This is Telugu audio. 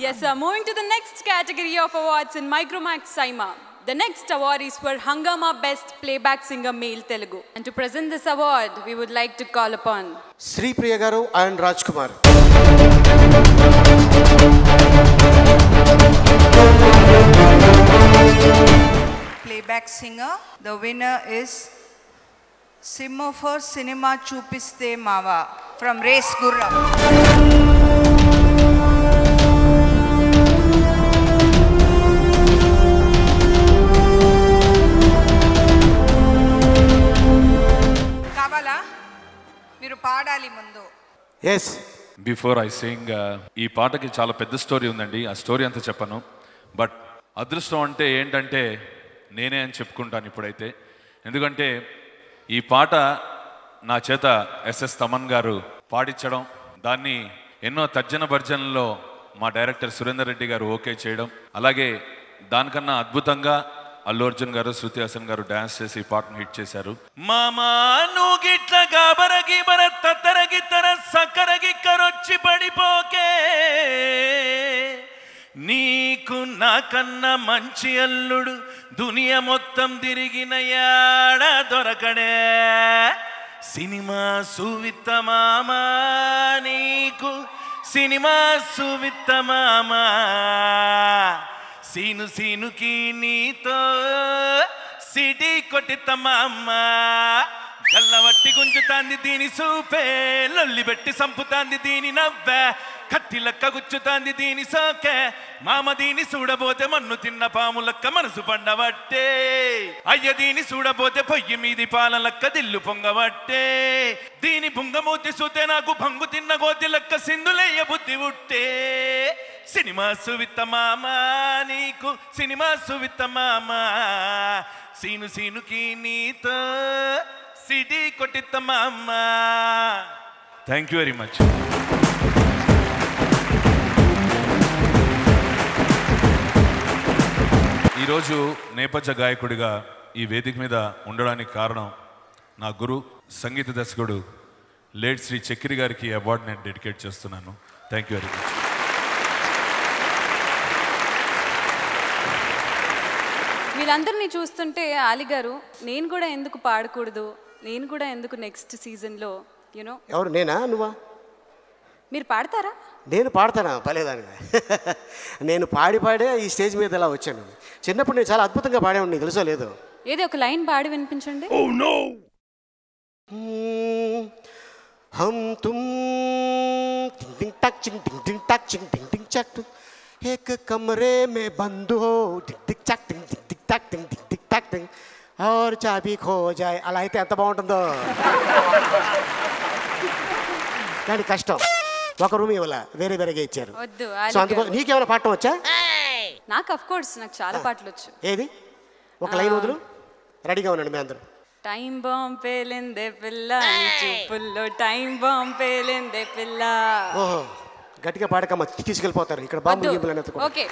Yes, sir. Moving to the next category of awards in Micromax Saima. The next award is for Hangama Best Playback Singer Male Telugu. And to present this award, we would like to call upon Sri Priya Garu and Rajkumar. Playback singer. The winner is Simmo for Cinema Chupiste Mava from Race Gurra. మీరు పాడాలి ముందు. Yes. బిఫోర్ ఐ సింగ్ ఈ పాటకి చాలా పెద్ద స్టోరీ ఉందండి. ఆ స్టోరీ అంతా చెప్పను. బట్ అదృష్టం అంటే ఏంటంటే నేనే అని చెప్పుకుంటాను ఇప్పుడైతే. ఎందుకంటే ఈ పాట నా చేత ఎస్ఎస్ తమన్ గారు పాడించడం, దాన్ని ఎన్నో తర్జన భర్జనలో మా డైరెక్టర్ సురేందర్ రెడ్డి గారు ఓకే చేయడం, అలాగే దానికన్నా అద్భుతంగా అల్లు అర్జున్ గారు, శృతి హాసన్ గారు డాన్స్ చేసి ఈ పాటను హిట్ చేశారు. మామా నువ్వు గిట్ల గాబరగి భరత్ తరగి తర సకరగి కరొచ్చి పడిపోకే, నీకు నాకన్నా మంచి అల్లుడు దునియా మొత్తం తిరిగిన యాడ దొరకడే, సినిమా సువిత్త మామా నీకు సినిమా సువిత్త మామా, సీను సీనుకి నీతో సిటీ కొట్టితమ్మ, గల్లవట్టి గుంజుతాంది దీని సూపే, లొల్లి పెట్టి సంపుతాంది దీని నవ్వే, కత్తి లెక్క గుచ్చుతాంది దీని సోకే, మామ దీని చూడబోతే మన్ను తిన్న పాము లెక్క మనసు పండబట్టే, అయ్య దీని చూడబోతే పొయ్యి మీది పాల లెక్క దిల్లు పొంగబట్టే, దీని బుంగమూతి సూతే నాకు భంగు తిన్న గోతి లెక్క సింధులయ్య బుద్ధి ఉట్టే, సినిమా సువిత్త మామ నీకు సినిమా సువిత్త మామ, సీను సీనుకి నీతో సిటీ కొట్టిత్త మామ. Thank you very much. ఈరోజు నేపథ్య గాయకుడిగా ఈ వేదిక మీద ఉండడానికి కారణం నా గురు సంగీత దర్శకుడు లేట్ శ్రీ చక్రి గారికి అవార్డు నేను డెడికేట్ చేస్తున్నాను. Thank you very much. వీళ్ళందరినీ చూస్తుంటే ఆలి గారు నేను కూడా ఎందుకు పాడకూడదు, నేను కూడా ఎందుకు నెక్స్ట్ సీజన్లో యూనో. ఎవరు, నేనా నువ్వా? మీరు పాడతారా? నేను పాడతానా? పలేదానిగా. నేను పాడే ఈ స్టేజ్ మీద ఇలా వచ్చాను. చిన్నప్పుడు నేను చాలా అద్భుతంగా పాడేవాడిని, నీకు తెలుసో లేదో. ఏదో ఒక లైన్ పాడి వినిపించండి. హమ్ తుమ్ టింగ్ టక్ చింగ్ టింగ్ టింగ్ టక్ చింగ్ టింగ్ టింగ్ చక్ ఏక్ కమరే మే బంద్ హో టింగ్ టిక్ చక్ టింగ్ టిక్ టిక్ టక్ టింగ్ టిక్ టిక్ టక్ టింగ్ ఔర్ చాబీ ఖో జాయ్. అలా అయితే ఎంత బాగుంటుందో. కానీ కష్టం, ఒక రూమ్ ఇవ్వాల, వేరే వేరేగా ఇచ్చారు. సో అందుకో నీకేమైనా పాడటం వచ్చా? నాకు అఫ్ కోర్స్ నాకు చాలా పాటలు వచ్చు. ఏది ఒక లైన్ వదులు, రెడీగా ఉండండి మీ అందరూ. టైం బాంబ్ పేలిందే పిల్ల, చూపుల్లో టైం బాంబ్ పేలిందే పిల్ల. ఓహో, గట్టిగా పాడకమ్మా, తీసుకెళ్ళిపోతారు ఇక్కడ బాంబు గింపులు. ఓకే